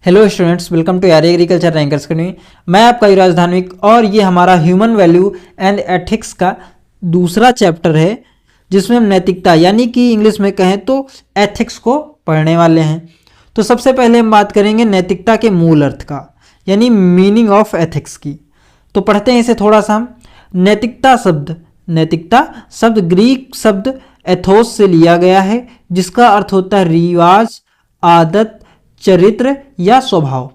Hello students, welcome to यार agriculture rankers academy. मैं आपका युवराज धार्मिक और ये हमारा ह्यूमन वैल्यू एंड एथिक्स का दूसरा चैप्टर है, जिसमें हम नैतिकता यानी कि इंग्लिश में कहें तो एथिक्स को पढ़ने वाले हैं। तो सबसे पहले हम बात करेंगे नैतिकता के मूल अर्थ का, यानी मीनिंग ऑफ एथिक्स की। तो पढ़ते हैं इसे थोड़ा सा हम। नैतिकता शब्द ग्रीक शब्द एथोस से लिया गया है, जिसका अर्थ होता है रिवाज, आदत, चरित्र या स्वभाव।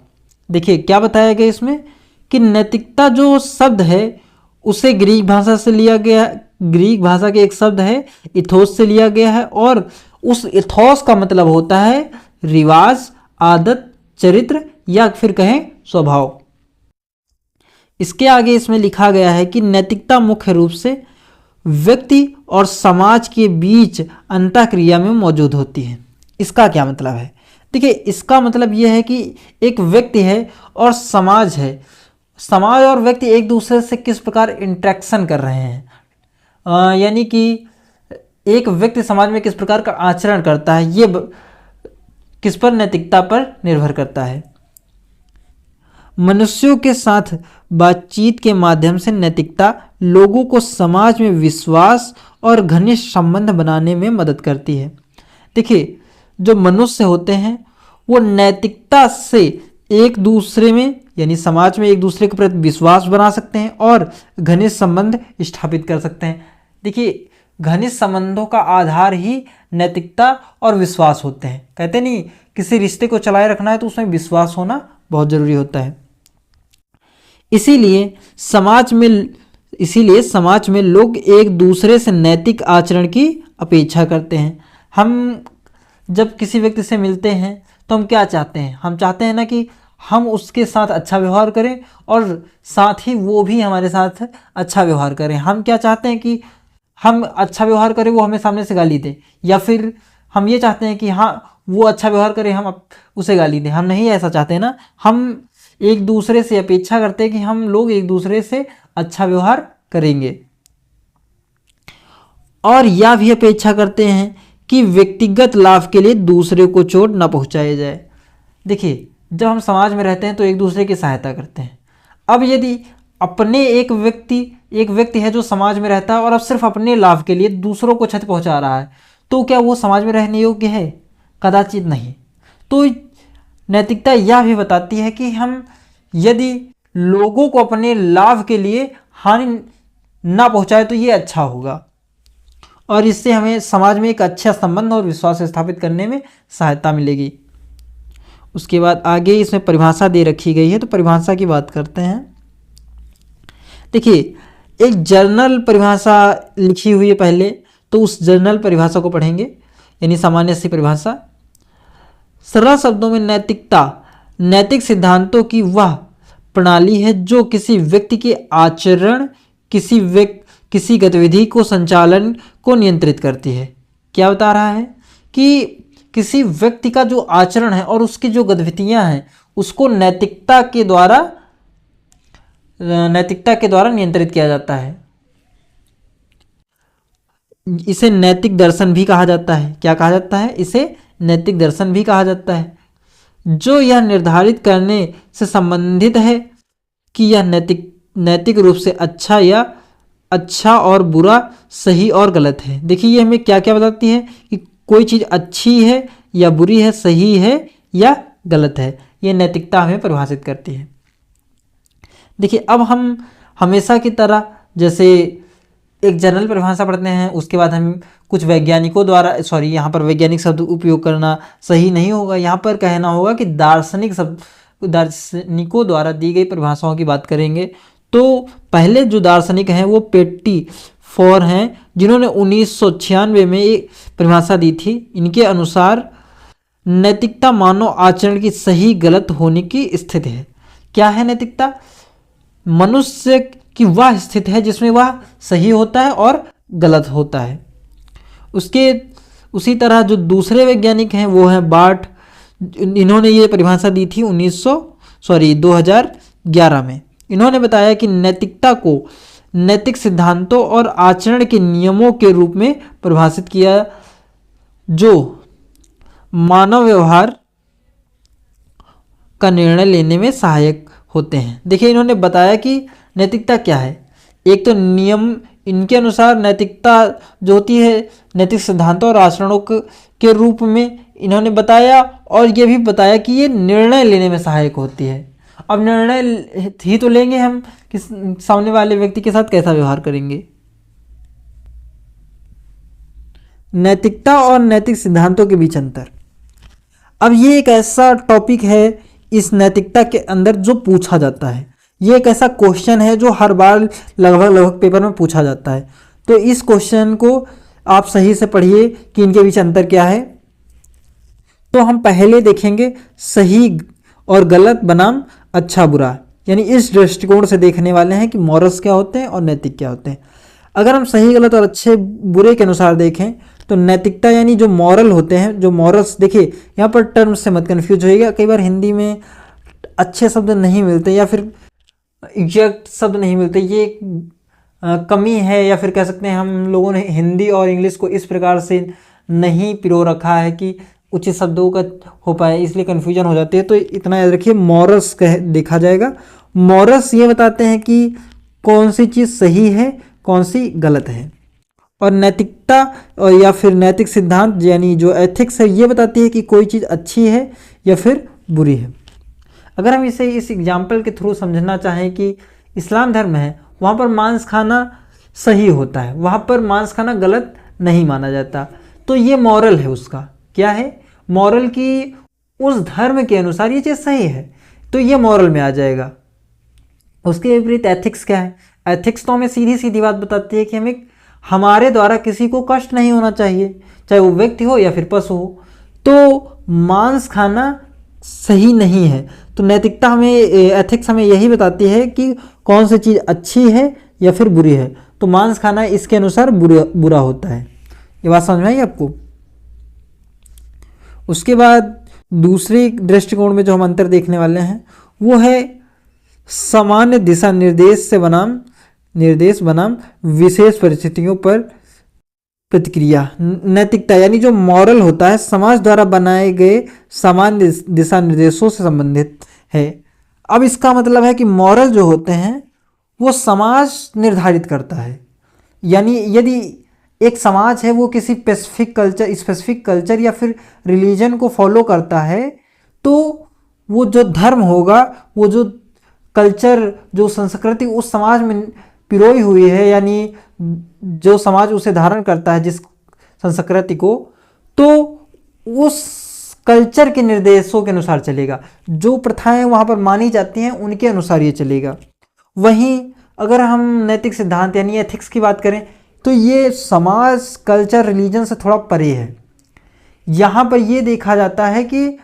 देखिए क्या बताया गया इसमें कि नैतिकता जो शब्द है उसे ग्रीक भाषा से लिया गया, ग्रीक भाषा के एक शब्द है इथोस से लिया गया है, और उस इथोस का मतलब होता है रिवाज, आदत, चरित्र या फिर कहें स्वभाव। इसके आगे इसमें लिखा गया है कि नैतिकता मुख्य रूप से व्यक्ति और समाज के बीच अंतःक्रिया में मौजूद होती है। इसका क्या मतलब है? देखिए, इसका मतलब यह है कि एक व्यक्ति है और समाज है। समाज और व्यक्ति एक दूसरे से किस प्रकार इंटरेक्शन कर रहे हैं, यानी कि एक व्यक्ति समाज में किस प्रकार का आचरण करता है, ये किस पर, नैतिकता पर निर्भर करता है। मनुष्यों के साथ बातचीत के माध्यम से नैतिकता लोगों को समाज में विश्वास और घनिष्ठ संबंध बनाने में मदद करती है। देखिए, जो मनुष्य होते हैं वो नैतिकता से एक दूसरे में यानी समाज में एक दूसरे के प्रति विश्वास बना सकते हैं और घनिष्ठ संबंध स्थापित कर सकते हैं। देखिए, घनिष्ठ संबंधों का आधार ही नैतिकता और विश्वास होते हैं। कहते नहीं, किसी रिश्ते को चलाए रखना है तो उसमें विश्वास होना बहुत जरूरी होता है। इसीलिए समाज में लोग एक दूसरे से नैतिक आचरण की अपेक्षा करते हैं। हम जब किसी व्यक्ति से मिलते हैं तो हम क्या चाहते हैं? हम चाहते हैं ना कि हम उसके साथ अच्छा व्यवहार करें और साथ ही वो भी हमारे साथ अच्छा व्यवहार करें। हम क्या चाहते हैं कि हम अच्छा व्यवहार करें, वो हमें सामने से गाली दे, या फिर हम ये चाहते हैं कि हाँ वो अच्छा व्यवहार करे, हम उसे गाली दें। हम नहीं ऐसा चाहते ना। हम एक दूसरे से अपेक्षा करते हैं कि हम लोग एक दूसरे से अच्छा व्यवहार करेंगे, और यह भी अपेक्षा करते हैं कि व्यक्तिगत लाभ के लिए दूसरे को चोट न पहुंचाया जाए। देखिए, जब हम समाज में रहते हैं तो एक दूसरे की सहायता करते हैं। अब यदि अपने एक व्यक्ति है जो समाज में रहता है और अब सिर्फ अपने लाभ के लिए दूसरों को क्षति पहुंचा रहा है, तो क्या वो समाज में रहने योग्य है? कदाचित नहीं। तो नैतिकता यह भी बताती है कि हम यदि लोगों को अपने लाभ के लिए हानि ना पहुंचाए तो ये अच्छा होगा, और इससे हमें समाज में एक अच्छा संबंध और विश्वास स्थापित करने में सहायता मिलेगी। उसके बाद आगे इसमें परिभाषा दे रखी गई है, तो परिभाषा की बात करते हैं। देखिए, एक जर्नल परिभाषा लिखी हुई है पहले, तो उस जर्नल परिभाषा को पढ़ेंगे, यानी सामान्य सी परिभाषा। सरल शब्दों में नैतिकता नैतिक सिद्धांतों की वह प्रणाली है जो किसी व्यक्ति के आचरण, किसी गतिविधि को संचालन को नियंत्रित करती है। क्या बता रहा है कि किसी व्यक्ति का जो आचरण है और उसकी जो गतिविधियां हैं उसको नैतिकता के द्वारा नियंत्रित किया जाता है। इसे नैतिक दर्शन भी कहा जाता है। क्या कहा जाता है? इसे नैतिक दर्शन भी कहा जाता है, जो यह निर्धारित करने से संबंधित है कि यह नैतिक रूप से अच्छा और बुरा, सही और गलत है। देखिए, ये हमें क्या क्या बताती है कि कोई चीज़ अच्छी है या बुरी है, सही है या गलत है। ये नैतिकता हमें परिभाषित करती है। देखिए, अब हम हमेशा की तरह जैसे एक जनरल परिभाषा पढ़ते हैं, उसके बाद हम कुछ वैज्ञानिकों द्वारा, यहाँ पर वैज्ञानिक शब्द उपयोग करना सही नहीं होगा, यहाँ पर कहना होगा कि दार्शनिकों द्वारा दी गई परिभाषाओं की बात करेंगे। तो पहले जो दार्शनिक हैं वो पेट्टी फॉर हैं, जिन्होंने 1996 में एक परिभाषा दी थी। इनके अनुसार नैतिकता मानव आचरण की सही गलत होने की स्थिति है। क्या है नैतिकता? मनुष्य की वह स्थिति है जिसमें वह सही होता है और गलत होता है। उसी तरह जो दूसरे वैज्ञानिक हैं वो हैं बार्ट। इन्होंने ये परिभाषा दी थी 2011 में। इन्होंने बताया कि नैतिकता को नैतिक सिद्धांतों और आचरण के नियमों के रूप में परिभाषित किया, जो मानव व्यवहार का निर्णय लेने में सहायक होते हैं। देखिए इन्होंने बताया कि नैतिकता क्या है। एक तो नियम, इनके अनुसार नैतिकता जो होती है नैतिक सिद्धांतों और आचरणों के रूप में इन्होंने बताया, और ये भी बताया कि ये निर्णय लेने में सहायक होती है। अब निर्णय ही तो लेंगे हम कि सामने वाले व्यक्ति के साथ कैसा व्यवहार करेंगे। नैतिकता और नैतिक सिद्धांतों के बीच अंतर। अब ये एक ऐसा टॉपिक है इस नैतिकता के अंदर जो पूछा जाता है। ये एक ऐसा क्वेश्चन है जो हर बार लगभग पेपर में पूछा जाता है। तो इस क्वेश्चन को आप सही से पढ़िए कि इनके बीच अंतर क्या है। तो हम पहले देखेंगे सही और गलत बनाम अच्छा बुरा, यानी इस दृष्टिकोण से देखने वाले हैं कि मॉरल्स क्या होते हैं और नैतिक क्या होते हैं। अगर हम सही गलत और अच्छे बुरे के अनुसार देखें तो नैतिकता यानी जो मॉरल होते हैं, जो मॉरल्स, देखिए यहाँ पर टर्म्स से मत कन्फ्यूज होइएगा। कई बार हिंदी में अच्छे शब्द नहीं मिलते या फिर एग्जैक्ट शब्द नहीं मिलते, ये कमी है, या फिर कह सकते हैं हम लोगों ने हिंदी और इंग्लिश को इस प्रकार से नहीं पिरो रखा है कि उचित शब्दों का हो पाए, इसलिए कन्फ्यूजन हो जाती है। तो इतना याद रखिए, मॉरल्स देखा जाएगा। मॉरल्स ये बताते हैं कि कौन सी चीज़ सही है, कौन सी गलत है। और नैतिकता और या फिर नैतिक सिद्धांत यानी जो एथिक्स है, ये बताती है कि कोई चीज़ अच्छी है या फिर बुरी है। अगर हम इसे इस एग्जाम्पल के थ्रू समझना चाहें कि इस्लाम धर्म है, वहाँ पर मांस खाना सही होता है, वहाँ पर मांस खाना गलत नहीं माना जाता। तो ये मॉरल है उसका, क्या है मॉरल की उस धर्म के अनुसार ये चीज़ सही है, तो ये मॉरल में आ जाएगा। उसके विपरीत एथिक्स क्या है? एथिक्स तो हमें सीधी सीधी बात बताती है कि हमारे द्वारा किसी को कष्ट नहीं होना चाहिए, चाहे वो व्यक्ति हो या फिर पशु हो। तो मांस खाना सही नहीं है। तो नैतिकता हमें, एथिक्स हमें यही बताती है कि कौन सी चीज़ अच्छी है या फिर बुरी है। तो मांस खाना इसके अनुसार बुरा होता है। ये बात समझ में आई आपको? उसके बाद दूसरे दृष्टिकोण में जो हम अंतर देखने वाले हैं वो है सामान्य दिशा निर्देश बनाम विशेष परिस्थितियों पर प्रतिक्रिया। नैतिकता यानी जो मॉरल होता है समाज द्वारा बनाए गए सामान्य दिशा निर्देशों से संबंधित है। अब इसका मतलब है कि मॉरल जो होते हैं वो समाज निर्धारित करता है। यानी यदि एक समाज है वो किसी स्पेसिफिक कल्चर या फिर रिलीजन को फॉलो करता है, तो वो जो धर्म होगा, वो जो कल्चर, जो संस्कृति उस समाज में पिरोई हुई है, यानी जो समाज उसे धारण करता है जिस संस्कृति को, तो उस कल्चर के निर्देशों के अनुसार चलेगा। जो प्रथाएं वहाँ पर मानी जाती हैं उनके अनुसार ये चलेगा। वहीं अगर हम नैतिक सिद्धांत यानी एथिक्स की बात करें तो ये समाज, कल्चर, रिलीजन से थोड़ा परे है। यहाँ पर ये देखा जाता है कि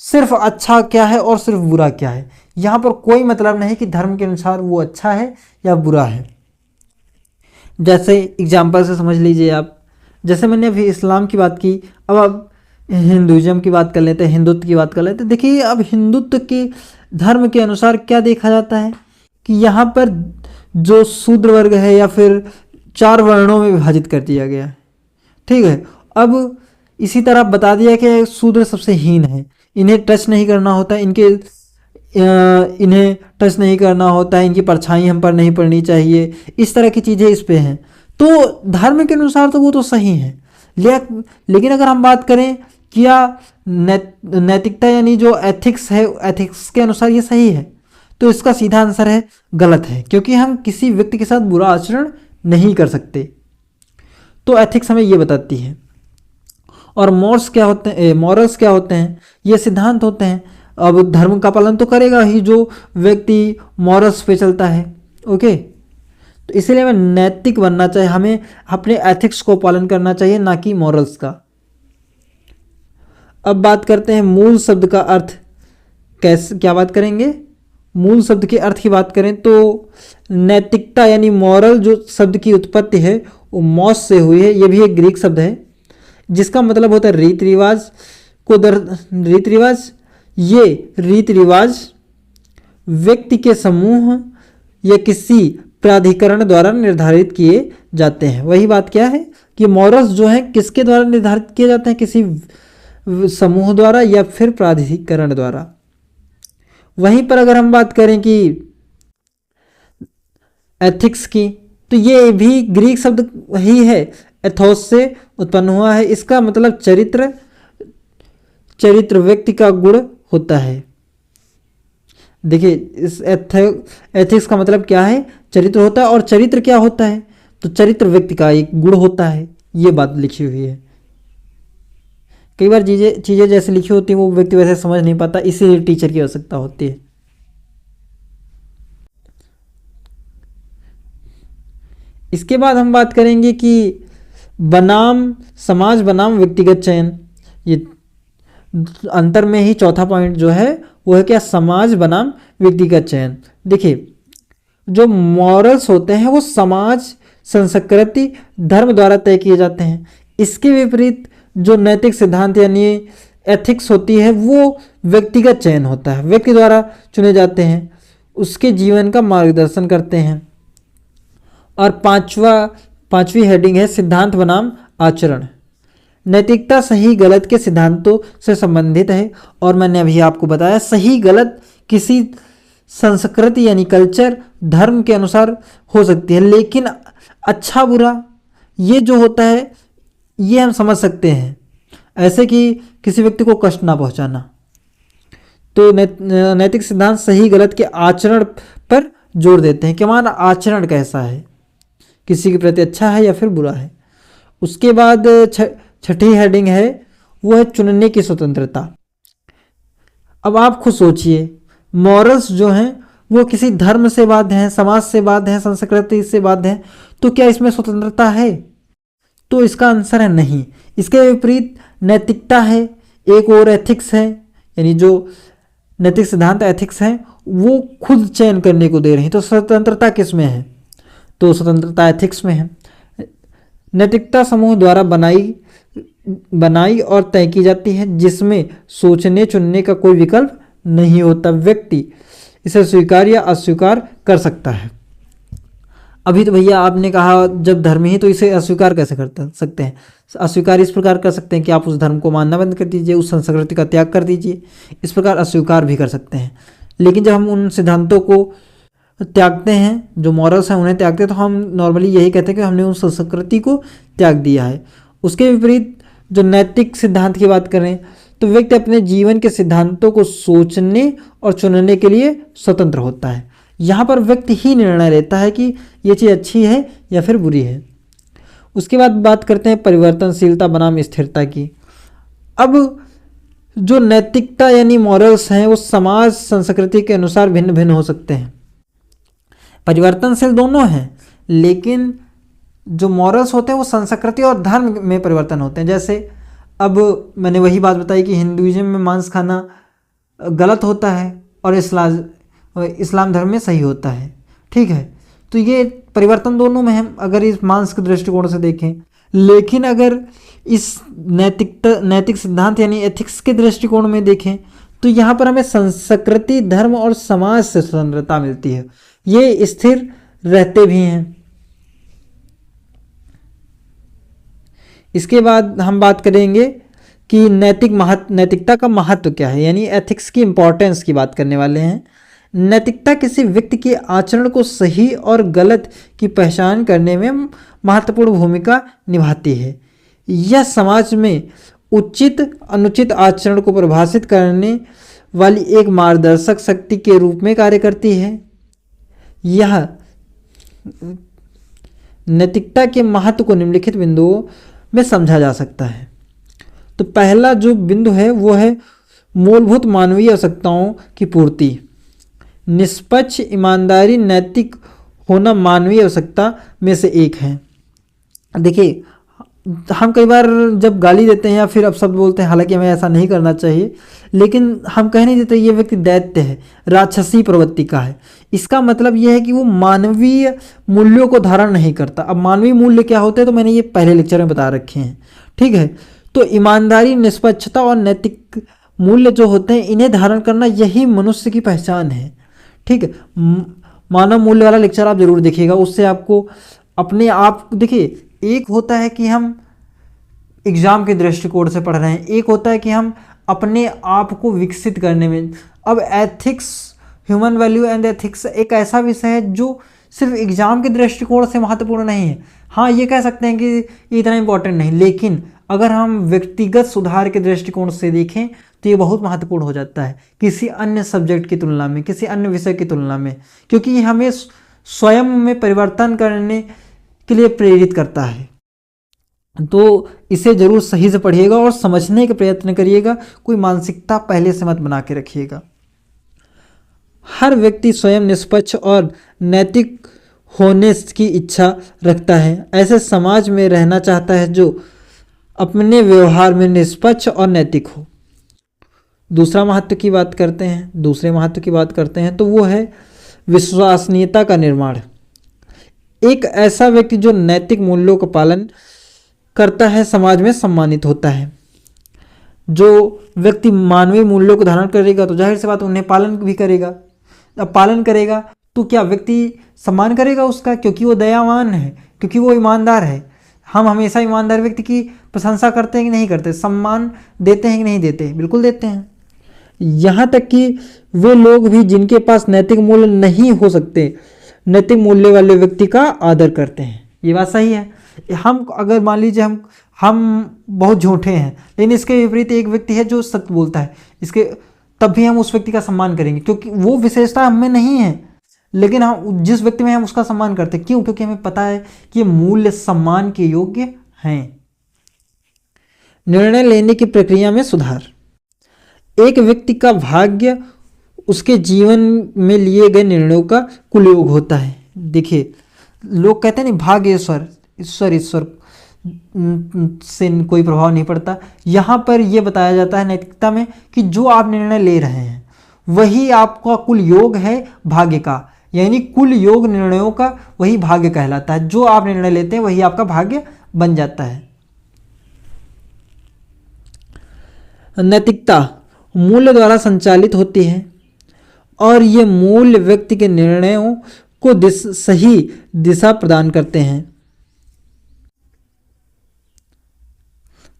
सिर्फ अच्छा क्या है और सिर्फ बुरा क्या है। यहाँ पर कोई मतलब नहीं कि धर्म के अनुसार वो अच्छा है या बुरा है। जैसे एग्जाम्पल से समझ लीजिए आप, जैसे मैंने अभी इस्लाम की बात की, अब आप हिंदुज़म की बात कर लेते हैं, हिंदुत्व की बात कर लेते हैं। देखिए अब हिंदुत्व के धर्म के अनुसार क्या देखा जाता है कि यहाँ पर जो शूद्र वर्ग है या फिर 4 वर्णों में विभाजित कर दिया गया है, ठीक है। अब इसी तरह बता दिया कि शूद्र सबसे हीन है, इन्हें टच नहीं करना होता, इन्हें टच नहीं करना होता है, इनकी परछाई हम पर नहीं पड़नी चाहिए, इस तरह की चीज़ें इस पे हैं। तो धर्म के अनुसार तो वो तो सही है, लेकिन अगर हम बात करें क्या नैतिकता यानी जो एथिक्स है, एथिक्स के अनुसार ये सही है, तो इसका सीधा आंसर है गलत है, क्योंकि हम किसी व्यक्ति के साथ बुरा आचरण नहीं कर सकते। तो एथिक्स हमें ये बताती है। और मॉरल्स क्या होते हैं? ये सिद्धांत होते हैं। अब धर्म का पालन तो करेगा ही जो व्यक्ति मॉरल्स पे चलता है, ओके। तो इसलिए हमें नैतिक बनना चाहिए, हमें अपने एथिक्स को पालन करना चाहिए, ना कि मॉरल्स का। अब बात करते हैं मूल शब्द का अर्थ। क्या बात करेंगे? मूल शब्द के अर्थ की बात करें तो नैतिकता यानी मॉरल जो शब्द की उत्पत्ति है वो मॉस से हुई है। ये भी एक ग्रीक शब्द है जिसका मतलब होता है रीति रिवाज। ये रीति रिवाज व्यक्ति के समूह या किसी प्राधिकरण द्वारा निर्धारित किए जाते हैं। वही बात क्या है कि मॉरल्स जो हैं किसके द्वारा निर्धारित किए जाते हैं? किसी समूह द्वारा या फिर प्राधिकरण द्वारा। वहीं पर अगर हम बात करें कि एथिक्स की, तो ये भी ग्रीक शब्द ही है, एथोस से उत्पन्न हुआ है। इसका मतलब चरित्र, चरित्र व्यक्ति का गुण होता है। देखिए इस एथिक्स का मतलब क्या है, चरित्र होता है। और चरित्र क्या होता है, तो चरित्र व्यक्ति का एक गुण होता है, ये बात लिखी हुई है। कई बार चीजें जैसे लिखी होती हैं वो व्यक्ति वैसे समझ नहीं पाता, इसीलिए टीचर की आवश्यकता होती है। इसके बाद हम बात करेंगे कि बनाम समाज बनाम व्यक्तिगत चयन। ये अंतर में ही चौथा पॉइंट जो है वो है क्या, समाज बनाम व्यक्तिगत चयन। देखिए जो मॉरल्स होते हैं वो समाज, संस्कृति, धर्म द्वारा तय किए जाते हैं। इसके विपरीत जो नैतिक सिद्धांत यानी एथिक्स होती है वो व्यक्तिगत चयन होता है, व्यक्ति द्वारा चुने जाते हैं, उसके जीवन का मार्गदर्शन करते हैं। और पांचवी हेडिंग है सिद्धांत बनाम आचरण। नैतिकता सही गलत के सिद्धांतों से संबंधित है। और मैंने अभी आपको बताया सही गलत किसी संस्कृति यानी कल्चर, धर्म के अनुसार हो सकती है, लेकिन अच्छा बुरा ये जो होता है ये हम समझ सकते हैं, ऐसे कि किसी व्यक्ति को कष्ट ना पहुंचाना। तो नैतिक सिद्धांत सही गलत के आचरण पर जोर देते हैं कि हमारा आचरण कैसा है, किसी के प्रति अच्छा है या फिर बुरा है। उसके बाद छठी हेडिंग है वो है चुनने की स्वतंत्रता। अब आप खुद सोचिए, मॉरल्स जो हैं वो किसी धर्म से बाध्य हैं, समाज से बाध्य हैं, संस्कृति से बाध्य हैं, तो क्या इसमें स्वतंत्रता है? तो इसका आंसर है नहीं। इसके विपरीत नैतिकता है, एक और एथिक्स है, यानी जो नैतिक सिद्धांत एथिक्स हैं वो खुद चयन करने को दे रही हैं। तो स्वतंत्रता किस में है? तो स्वतंत्रता एथिक्स में है। नैतिकता समूह द्वारा बनाई और तय की जाती है, जिसमें सोचने चुनने का कोई विकल्प नहीं होता, व्यक्ति इसे स्वीकार या अस्वीकार कर सकता है। अभी तो भैया आपने कहा जब धर्म ही, तो इसे अस्वीकार कैसे कर सकते हैं? अस्वीकार इस प्रकार कर सकते हैं कि आप उस धर्म को मानना बंद कर दीजिए, उस संस्कृति का त्याग कर दीजिए, इस प्रकार अस्वीकार भी कर सकते हैं। लेकिन जब हम उन सिद्धांतों को त्यागते हैं, जो मॉरल्स हैं उन्हें त्यागते हैं, तो हम नॉर्मली यही कहते हैं कि हमने उस संस्कृति को त्याग दिया है। उसके विपरीत जो नैतिक सिद्धांत की बात करें तो व्यक्ति अपने जीवन के सिद्धांतों को सोचने और चुनने के लिए स्वतंत्र होता है। यहाँ पर व्यक्ति ही निर्णय लेता है कि ये चीज़ अच्छी है या फिर बुरी है। उसके बाद बात करते हैं परिवर्तनशीलता बनाम स्थिरता की। अब जो नैतिकता यानी मॉरल्स हैं वो समाज संस्कृति के अनुसार भिन्न भिन्न हो सकते हैं, परिवर्तनशील दोनों हैं, लेकिन जो मॉरल्स होते हैं वो संस्कृति और धर्म में परिवर्तन होते हैं। जैसे अब मैंने वही बात बताई कि हिंदुइज्म में मांस खाना गलत होता है और इस्लाम धर्म में सही होता है, ठीक है। तो ये परिवर्तन दोनों में है अगर इस मांस के दृष्टिकोण से देखें। लेकिन अगर इस नैतिक सिद्धांत यानी एथिक्स के दृष्टिकोण में देखें तो यहाँ पर हमें संस्कृति, धर्म और समाज से स्वतंत्रता मिलती है, ये स्थिर रहते भी हैं। इसके बाद हम बात करेंगे कि नैतिकता का महत्व क्या है, यानी एथिक्स की इंपॉर्टेंस की बात करने वाले हैं। नैतिकता किसी व्यक्ति के आचरण को सही और गलत की पहचान करने में महत्वपूर्ण भूमिका निभाती है। यह समाज में उचित अनुचित आचरण को परिभाषित करने वाली एक मार्गदर्शक शक्ति के रूप में कार्य करती है। यह नैतिकता के महत्व को निम्नलिखित बिंदुओं में समझा जा सकता है। तो पहला जो बिंदु है वो है मूलभूत मानवीय आवश्यकताओं की पूर्ति। निष्पक्ष, ईमानदारी, नैतिक होना मानवीय आवश्यकता में से एक है। देखिए हम कई बार जब गाली देते हैं या फिर अपशब्द बोलते हैं, हालांकि हमें ऐसा नहीं करना चाहिए, लेकिन हम कह नहीं देते ये व्यक्ति दैत्य है, राक्षसी प्रवृत्ति का है। इसका मतलब यह है कि वो मानवीय मूल्यों को धारण नहीं करता। अब मानवीय मूल्य क्या होते हैं तो मैंने ये पहले लेक्चर में बता रखे हैं, ठीक है। तो ईमानदारी, निष्पक्षता और नैतिक मूल्य जो होते हैं इन्हें धारण करना यही मनुष्य की पहचान है, ठीक है। मानव मूल्य वाला लेक्चर आप जरूर देखिएगा, उससे आपको अपने आप, देखिए एक होता है कि हम एग्ज़ाम के दृष्टिकोण से पढ़ रहे हैं, एक होता है कि हम अपने आप को विकसित करने में। अब ethics, human value and ethics एक ऐसा विषय है जो सिर्फ एग्जाम के दृष्टिकोण से महत्वपूर्ण नहीं है। हाँ, ये कह सकते हैं कि ये इतना इम्पोर्टेंट नहीं, लेकिन अगर हम व्यक्तिगत सुधार के दृष्टिकोण से देखें तो ये बहुत महत्वपूर्ण हो जाता है किसी अन्य सब्जेक्ट की तुलना में, किसी अन्य विषय की तुलना में, क्योंकि ये हमें स्वयं में परिवर्तन करने के लिए प्रेरित करता है। तो इसे जरूर सही से पढ़िएगा और समझने का प्रयत्न करिएगा, कोई मानसिकता पहले से मत बना के रखिएगा। हर व्यक्ति स्वयं निष्पक्ष और नैतिक होने की इच्छा रखता है, ऐसे समाज में रहना चाहता है जो अपने व्यवहार में निष्पक्ष और नैतिक हो। दूसरे महत्व की बात करते हैं तो वो है विश्वसनीयता का निर्माण। एक ऐसा व्यक्ति जो नैतिक मूल्यों का पालन करता है समाज में सम्मानित होता है। जो व्यक्ति मानवीय मूल्यों को धारण करेगा तो जाहिर सी बात उन्हें पालन भी करेगा। अब पालन करेगा तो क्या व्यक्ति सम्मान करेगा उसका, क्योंकि वो दयावान है, क्योंकि वो ईमानदार है। हम हमेशा ईमानदार व्यक्ति की प्रशंसा करते हैं कि नहीं करते, सम्मान देते हैं कि नहीं देते, बिल्कुल देते हैं। यहाँ तक कि वे लोग भी जिनके पास नैतिक मूल्य नहीं हो सकते, नैतिक मूल्य वाले व्यक्ति का आदर करते हैं। ये बात सही है। हम अगर मान लीजिए हम बहुत झूठे हैं, लेकिन इसके विपरीत एक व्यक्ति है जो सत्य बोलता है, तब भी हम उस व्यक्ति का सम्मान करेंगे, क्योंकि वो विशेषता हमें नहीं है, लेकिन हम जिस व्यक्ति में हम उसका सम्मान करते हैं। क्यों? क्योंकि हमें पता है कि ये मूल्य सम्मान के योग्य हैं। निर्णय लेने की प्रक्रिया में सुधार। एक व्यक्ति का भाग्य उसके जीवन में लिए गए निर्णयों का कुल योग होता है। देखिए, लोग कहते हैं नहीं, भाग्य ईश्वर से कोई प्रभाव नहीं पड़ता। यहाँ पर यह बताया जाता है नैतिकता में कि जो आप निर्णय ले रहे हैं वही आपका कुल योग है भाग्य का, यानी कुल योग निर्णयों का वही भाग्य कहलाता है। जो आप निर्णय लेते हैं वही आपका भाग्य बन जाता है। नैतिकता मूल्य द्वारा संचालित होती है और ये मूल्य व्यक्ति के निर्णयों को सही दिशा प्रदान करते हैं।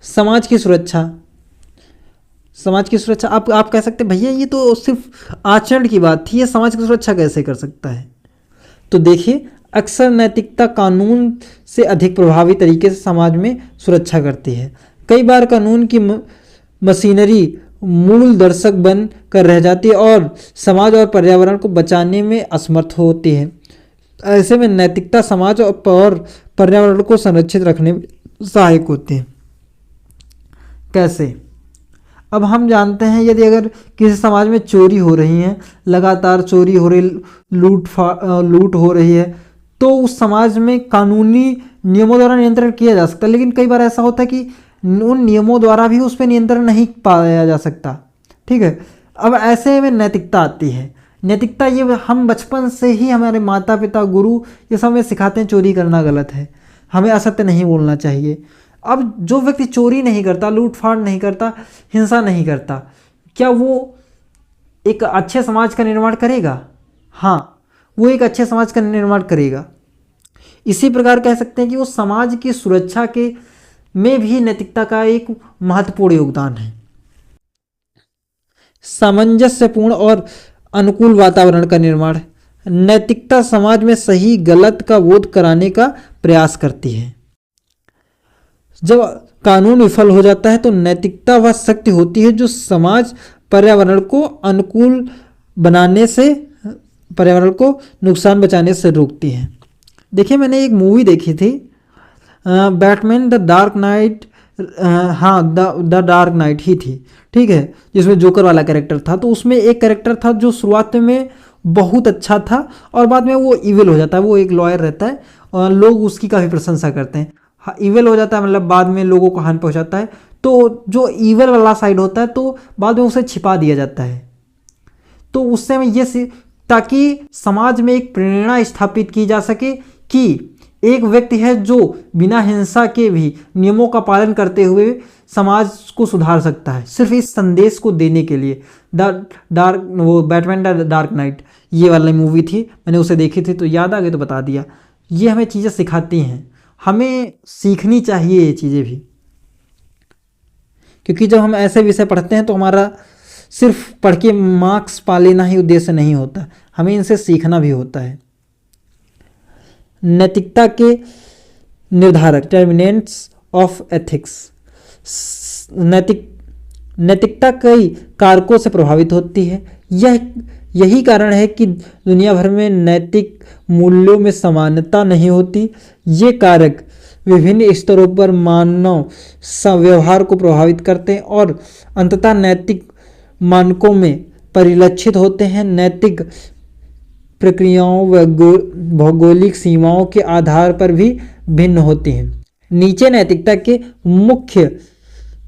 समाज की सुरक्षा। आप कह सकते हैं भैया ये तो सिर्फ आचरण की बात थी, ये समाज की सुरक्षा कैसे कर सकता है? तो देखिए, अक्सर नैतिकता कानून से अधिक प्रभावी तरीके से समाज में सुरक्षा करती है। कई बार कानून की मशीनरी मूल दर्शक बन कर रह जाती है और समाज और पर्यावरण को बचाने में असमर्थ होती है। ऐसे में नैतिकता समाज और पर्यावरण को संरक्षित रखने में सहायक होती है। कैसे? अब हम जानते हैं यदि अगर किसी समाज में चोरी हो रही है, लगातार चोरी हो रही, लूट हो रही है, तो उस समाज में कानूनी नियमों द्वारा नियंत्रण किया जा सकता है। लेकिन कई बार ऐसा होता है कि उन नियमों द्वारा भी उस पर नियंत्रण नहीं पाया जा सकता। ठीक है, अब ऐसे में नैतिकता आती है। नैतिकता ये हम बचपन से ही हमारे माता पिता गुरु ये सब हमें सिखाते हैं चोरी करना गलत है, हमें असत्य नहीं बोलना चाहिए। अब जो व्यक्ति चोरी नहीं करता, लूटफाट नहीं करता, हिंसा नहीं करता, क्या वो एक अच्छे समाज का निर्माण करेगा? हाँ, वो एक अच्छे समाज का निर्माण करेगा। इसी प्रकार कह सकते हैं कि वो समाज की सुरक्षा के में भी नैतिकता का एक महत्वपूर्ण योगदान है। सामंजस्यपूर्ण और अनुकूल वातावरण का निर्माण। नैतिकता समाज में सही गलत का बोध कराने का प्रयास करती है। जब कानून विफल हो जाता है तो नैतिकता वह शक्ति होती है जो समाज पर्यावरण को अनुकूल बनाने से, पर्यावरण को नुकसान बचाने से रोकती है। देखिए, मैंने एक मूवी देखी थी बैटमैन द डार्क नाइट, हाँ द डार्क नाइट ही थी, ठीक है, जिसमें जोकर वाला कैरेक्टर था। तो उसमें एक कैरेक्टर था जो शुरुआत में बहुत अच्छा था और बाद में वो इविल हो जाता है। वो एक लॉयर रहता है और लोग उसकी काफ़ी प्रशंसा करते हैं। हाँ, इविल हो जाता है मतलब बाद में लोगों को हानि पहुंचाता है। तो जो इविल वाला साइड होता है तो बाद में उसे छिपा दिया जाता है। तो उस समय ये ताकि समाज में एक प्रेरणा स्थापित की जा सके कि एक व्यक्ति है जो बिना हिंसा के भी नियमों का पालन करते हुए समाज को सुधार सकता है, सिर्फ इस संदेश को देने के लिए। वो बैटमैन द डार्क नाइट ये वाली मूवी थी, मैंने उसे देखी थी तो याद आ गई तो बता दिया। ये हमें चीज़ें सिखाती हैं, हमें सीखनी चाहिए ये चीज़ें भी, क्योंकि जब हम ऐसे विषय पढ़ते हैं तो हमारा सिर्फ पढ़ के मार्क्स पा लेना ही उद्देश्य नहीं होता, हमें इनसे सीखना भी होता है। नैतिकता के निर्धारक, डिटर्मिनेंट्स ऑफ एथिक्स। नैतिकता कई कारकों से प्रभावित होती है। यही कारण है कि दुनिया भर में नैतिक मूल्यों में समानता नहीं होती। ये कारक विभिन्न स्तरों पर मानव व्यवहार को प्रभावित करते हैं और अंततः नैतिक मानकों में परिलक्षित होते हैं। नैतिक प्रक्रियाओं व भौगोलिक सीमाओं के आधार पर भी भिन्न होती हैं। नीचे नैतिकता के मुख्य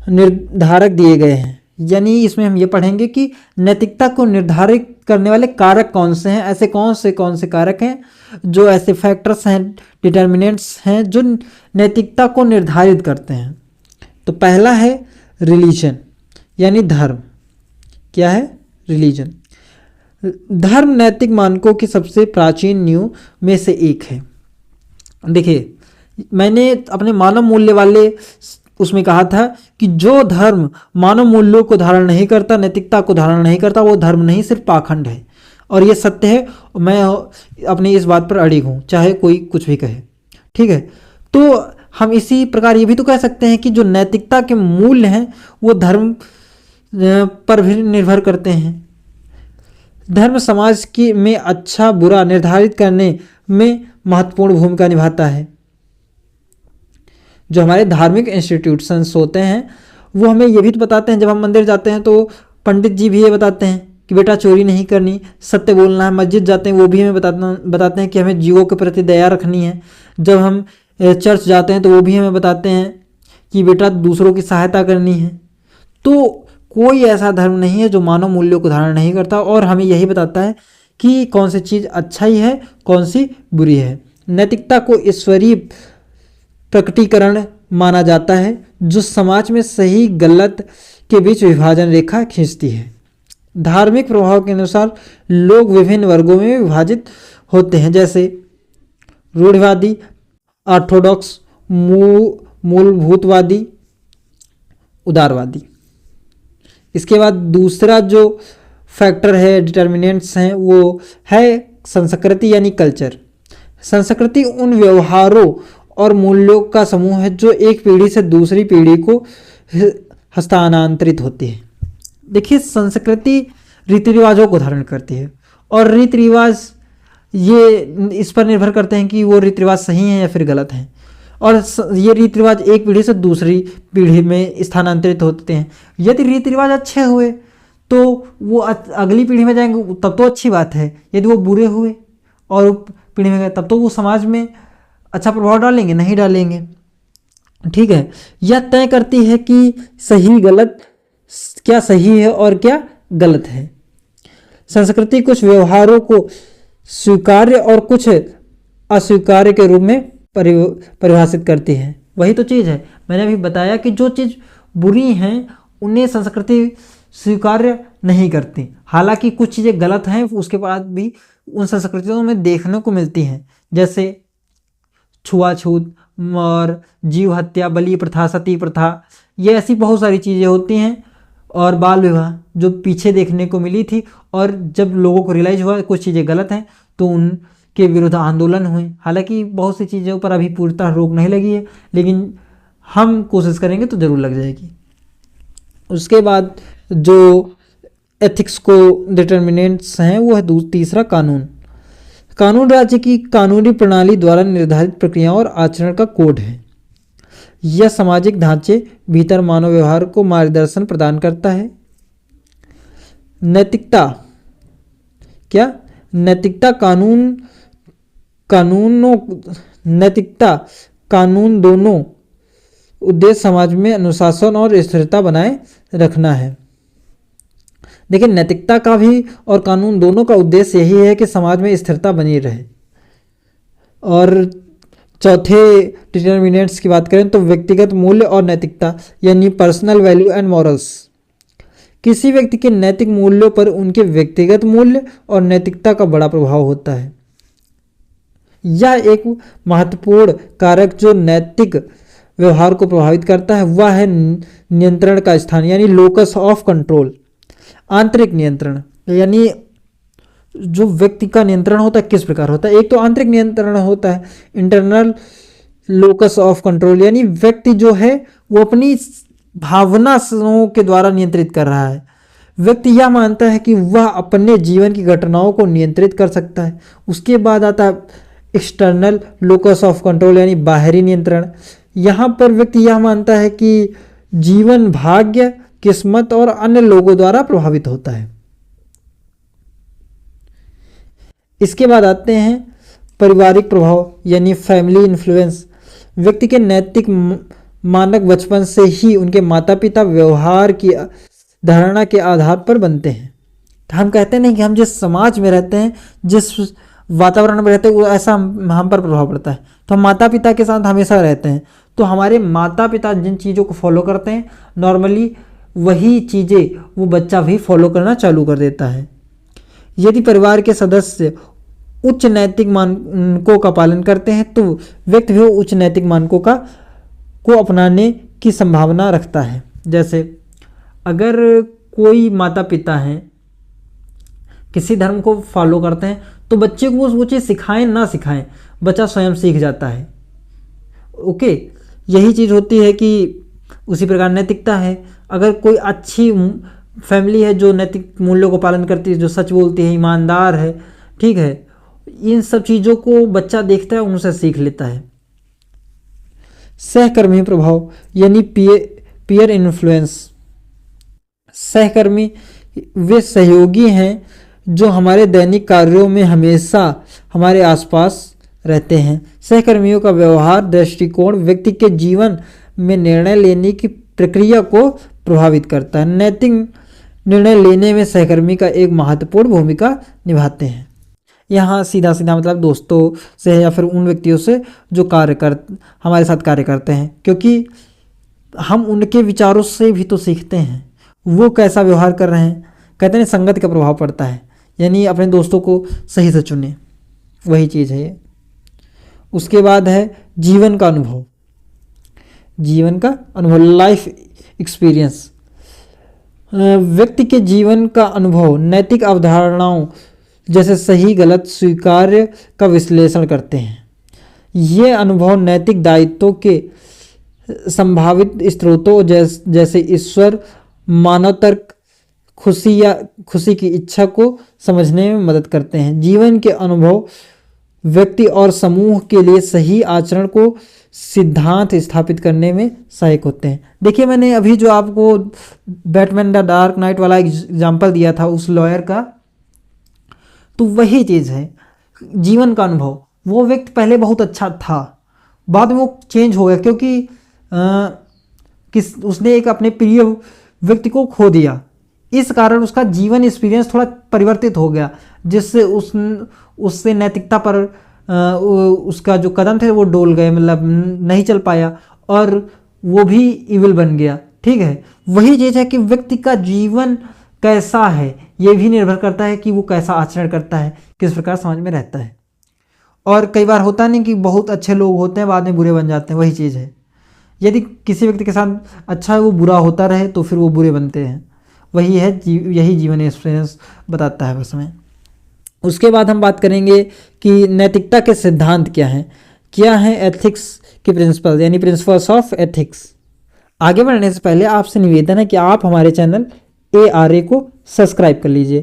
निर्धारक दिए गए हैं, यानी इसमें हम ये पढ़ेंगे कि नैतिकता को निर्धारित करने वाले कारक कौन से हैं, ऐसे कौन से कारक हैं जो ऐसे फैक्टर्स हैं, डिटर्मिनेंट्स हैं जो नैतिकता को निर्धारित करते हैं। तो पहला है रिलीजन, यानी धर्म। क्या है? रिलीजन। धर्म नैतिक मानकों की सबसे प्राचीन नींव में से एक है। देखिए, मैंने अपने मानव मूल्य वाले उसमें कहा था कि जो धर्म मानव मूल्यों को धारण नहीं करता, नैतिकता को धारण नहीं करता, वो धर्म नहीं, सिर्फ पाखंड है। और ये सत्य है, मैं अपनी इस बात पर अड़िग हूँ, चाहे कोई कुछ भी कहे। ठीक है, तो हम इसी प्रकार ये भी तो कह सकते हैं कि जो नैतिकता के मूल्य हैं वो धर्म पर भी निर्भर करते हैं। धर्म समाज की में अच्छा बुरा निर्धारित करने में महत्वपूर्ण भूमिका निभाता है। जो हमारे धार्मिक इंस्टीट्यूशंस होते हैं वो हमें ये भी तो बताते हैं, जब हम मंदिर जाते हैं तो पंडित जी भी ये बताते हैं कि बेटा चोरी नहीं करनी, सत्य बोलना है। मस्जिद जाते हैं वो भी हमें बताते हैं कि हमें जीवों के प्रति दया रखनी है। जब हम चर्च जाते हैं तो वो भी हमें बताते हैं कि बेटा दूसरों की सहायता करनी है। तो कोई ऐसा धर्म नहीं है जो मानव मूल्यों को धारण नहीं करता और हमें यही बताता है कि कौन सी चीज़ अच्छाई है, कौन सी बुरी है। नैतिकता को ईश्वरीय प्रकटीकरण माना जाता है जो समाज में सही गलत के बीच विभाजन रेखा खींचती है। धार्मिक प्रभाव के अनुसार लोग विभिन्न वर्गों में विभाजित होते हैं, जैसे रूढ़िवादी, ऑर्थोडॉक्स, मूलभूतवादी, उदारवादी। इसके बाद दूसरा जो फैक्टर है, डिटर्मिनेंट्स हैं, वो है संस्कृति यानी कल्चर। संस्कृति उन व्यवहारों और मूल्यों का समूह है जो एक पीढ़ी से दूसरी पीढ़ी को हस्तांतरित होती है। देखिए, संस्कृति रीति रिवाजों को धारण करती है और रीति रिवाज ये इस पर निर्भर करते हैं कि वो रीति रिवाज सही हैं या फिर गलत हैं। और ये रीति रिवाज एक पीढ़ी से दूसरी पीढ़ी में स्थानांतरित होते हैं। यदि रीति रिवाज अच्छे हुए तो वो अगली पीढ़ी में जाएंगे, तब तो अच्छी बात है। यदि वो बुरे हुए और पीढ़ी में गए तब तो वो समाज में अच्छा प्रभाव डालेंगे, नहीं डालेंगे। ठीक है, यह तय करती है कि सही गलत, क्या सही है और क्या गलत है। संस्कृति कुछ व्यवहारों को स्वीकार्य और कुछ अस्वीकार्य के रूप में परिभाषित करती है। वही तो चीज़ है, मैंने अभी बताया कि जो चीज़ बुरी हैं उन्हें संस्कृति स्वीकार्य नहीं करती। हालांकि कुछ चीज़ें गलत हैं उसके बाद भी उन संस्कृतियों में देखने को मिलती हैं, जैसे छुआछूत और जीव हत्या, बलि प्रथा, सती प्रथा, ये ऐसी बहुत सारी चीज़ें होती हैं। और बाल विवाह जो पीछे देखने को मिली थी, और जब लोगों को रियलाइज हुआ कुछ चीज़ें गलत हैं तो उनके विरुद्ध आंदोलन हुए। हालांकि बहुत सी चीज़ों पर अभी पूर्णतः रोक नहीं लगी है, लेकिन हम कोशिश करेंगे तो ज़रूर लग जाएगी। उसके बाद जो एथिक्स को डिटर्मिनेंट्स हैं वो है तीसरा कानून। कानून राज्य की कानूनी प्रणाली द्वारा निर्धारित प्रक्रियाओं और आचरण का कोड है। यह सामाजिक ढांचे भीतर मानव व्यवहार को मार्गदर्शन प्रदान करता है। नैतिकता क्या? नैतिकता कानून दोनों उद्देश्य समाज में अनुशासन और स्थिरता बनाए रखना है। देखिए, नैतिकता का भी और कानून दोनों का उद्देश्य यही है कि समाज में स्थिरता बनी रहे। और चौथे डिटर्मिनेंट्स की बात करें तो व्यक्तिगत मूल्य और नैतिकता यानी पर्सनल वैल्यू एंड मॉरल्स। किसी व्यक्ति के नैतिक मूल्यों पर उनके व्यक्तिगत मूल्य और नैतिकता का बड़ा प्रभाव होता है। यह एक महत्वपूर्ण कारक जो नैतिक व्यवहार को प्रभावित करता है वह है नियंत्रण का स्थान, यानी लोकस ऑफ कंट्रोल। आंतरिक नियंत्रण यानी जो व्यक्ति का नियंत्रण होता है किस प्रकार होता है। एक तो आंतरिक नियंत्रण होता है, इंटरनल लोकस ऑफ कंट्रोल, यानी व्यक्ति जो है वो अपनी भावनाओं के द्वारा नियंत्रित कर रहा है। व्यक्ति यह मानता है कि वह अपने जीवन की घटनाओं को नियंत्रित कर सकता है। उसके बाद आता है एक्सटर्नल लोकस ऑफ कंट्रोल, यानी बाहरी नियंत्रण। यहाँ पर व्यक्ति यह मानता है कि जीवन भाग्य, किस्मत और अन्य लोगों द्वारा प्रभावित होता है। इसके बाद आते हैं पारिवारिक प्रभाव यानी फैमिली इन्फ्लुएंस। व्यक्ति के नैतिक मानक बचपन से ही उनके माता पिता व्यवहार की धारणा के आधार पर बनते हैं। तो हम कहते नहीं कि हम जिस समाज में रहते हैं, जिस वातावरण में रहते हैं, वो ऐसा हम पर प्रभाव पड़ता है। तो हम माता पिता के साथ हमेशा रहते हैं, तो हमारे माता पिता जिन चीज़ों को फॉलो करते हैं नॉर्मली वही चीज़ें वो बच्चा भी फॉलो करना चालू कर देता है। यदि परिवार के सदस्य उच्च नैतिक मानकों का पालन करते हैं तो व्यक्ति भी उच्च नैतिक मानकों को अपनाने की संभावना रखता है। जैसे अगर कोई माता पिता हैं किसी धर्म को फॉलो करते हैं तो बच्चे को वो चीज़ सिखाएं ना सिखाएं, बच्चा स्वयं सीख जाता है। ओके, यही चीज़ होती है कि उसी प्रकार नैतिकता है। अगर कोई अच्छी फैमिली है जो नैतिक मूल्यों को पालन करती है, जो सच बोलती है, ईमानदार है, ठीक है, इन सब चीज़ों को बच्चा देखता है, उनसे सीख लेता है। सहकर्मी प्रभाव यानी पीयर इन्फ्लुएंस। सहकर्मी वे सहयोगी हैं जो हमारे दैनिक कार्यों में हमेशा हमारे आसपास रहते हैं। सहकर्मियों का व्यवहार दृष्टिकोण व्यक्ति के जीवन में निर्णय लेने की प्रक्रिया को प्रभावित करता है। नैतिक निर्णय लेने में सहकर्मी का एक महत्वपूर्ण भूमिका निभाते हैं। यहाँ सीधा सीधा मतलब दोस्तों से या फिर उन व्यक्तियों से जो हमारे साथ कार्य करते हैं, क्योंकि हम उनके विचारों से भी तो सीखते हैं, वो कैसा व्यवहार कर रहे हैं। कहते हैं संगत का प्रभाव पड़ता है, यानी अपने दोस्तों को सही से चुने, वही चीज़ है ये। उसके बाद है जीवन का अनुभव। जीवन का अनुभव लाइफ एक्सपीरियंस। व्यक्ति के जीवन का अनुभव नैतिक अवधारणाओं जैसे सही गलत स्वीकार्य का विश्लेषण करते हैं। ये अनुभव नैतिक दायित्वों के संभावित स्रोतों जैसे ईश्वर, मानव तर्क, खुशी की इच्छा को समझने में मदद करते हैं। जीवन के अनुभव व्यक्ति और समूह के लिए सही आचरण को सिद्धांत स्थापित करने में सहायक होते हैं। देखिए मैंने अभी जो आपको बैटमैन द डार्क नाइट वाला एग्जाम्पल दिया था उस लॉयर का, तो वही चीज़ है जीवन का अनुभव। वो व्यक्ति पहले बहुत अच्छा था, बाद में वो चेंज हो गया क्योंकि उसने एक अपने प्रिय व्यक्ति को खो दिया। इस कारण उसका जीवन एक्सपीरियंस थोड़ा परिवर्तित हो गया, जिससे उससे नैतिकता पर उसका जो कदम थे वो डोल गए, मतलब नहीं चल पाया और वो भी इविल बन गया। ठीक है, वही चीज़ है कि व्यक्ति का जीवन कैसा है ये भी निर्भर करता है कि वो कैसा आचरण करता है, किस प्रकार समाज में रहता है। और कई बार होता नहीं कि बहुत अच्छे लोग होते हैं बाद में बुरे बन जाते हैं, वही चीज़ है। यदि किसी व्यक्ति के साथ अच्छा है वो बुरा होता रहे तो फिर वो बुरे बनते हैं, वही है यही जीवन एक्सपीरियंस बताता है बस में। उसके बाद हम बात करेंगे कि नैतिकता के सिद्धांत क्या है एथिक्स के प्रिंसिपल यानी प्रिंसिपल्स ऑफ एथिक्स। आगे बढ़ने से पहले आपसे निवेदन है कि आप हमारे चैनल ARA को सब्सक्राइब कर लीजिए,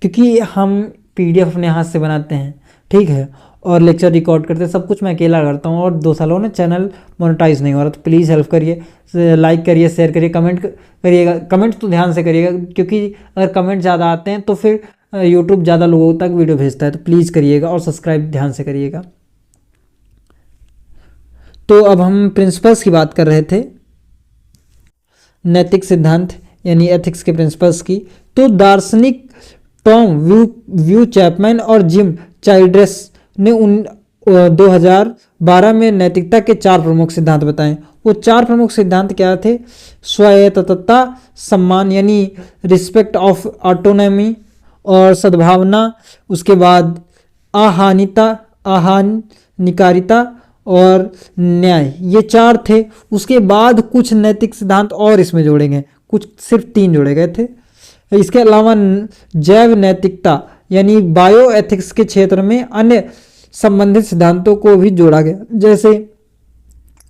क्योंकि हम PDF अपने हाथ से बनाते हैं, ठीक है, और लेक्चर रिकॉर्ड करते हैं, सब कुछ मैं अकेला करता हूँ और 2 सालों में चैनल मोनेटाइज नहीं हो रहा। तो प्लीज़ हेल्प करिए, लाइक करिए, शेयर करिए, कमेंट करिएगा। कमेंट तो ध्यान से करिएगा, क्योंकि अगर कमेंट ज़्यादा आते हैं तो फिर यूट्यूब ज़्यादा लोगों तक वीडियो भेजता है। तो प्लीज़ करिएगा और सब्सक्राइब ध्यान से करिएगा। तो अब हम प्रिंसिपल्स की बात कर रहे थे, नैतिक सिद्धांत यानी एथिक्स के प्रिंसिपल्स की। तो दार्शनिक टॉम व्यू चैपमैन और जिम चाइल्ड्रेस ने 2012 में नैतिकता के 4 प्रमुख सिद्धांत बताए। वो 4 प्रमुख सिद्धांत क्या थे? स्वायत्तता, सम्मान यानी रिस्पेक्ट ऑफ ऑटोनॉमी और सद्भावना, उसके बाद आहानिकारिता और न्याय, ये 4 थे। उसके बाद कुछ नैतिक सिद्धांत और इसमें जोड़े गए, कुछ सिर्फ 3 जोड़े गए थे। इसके अलावा जैव नैतिकता यानी बायो एथिक्स के क्षेत्र में अन्य संबंधित सिद्धांतों को भी जोड़ा गया। जैसे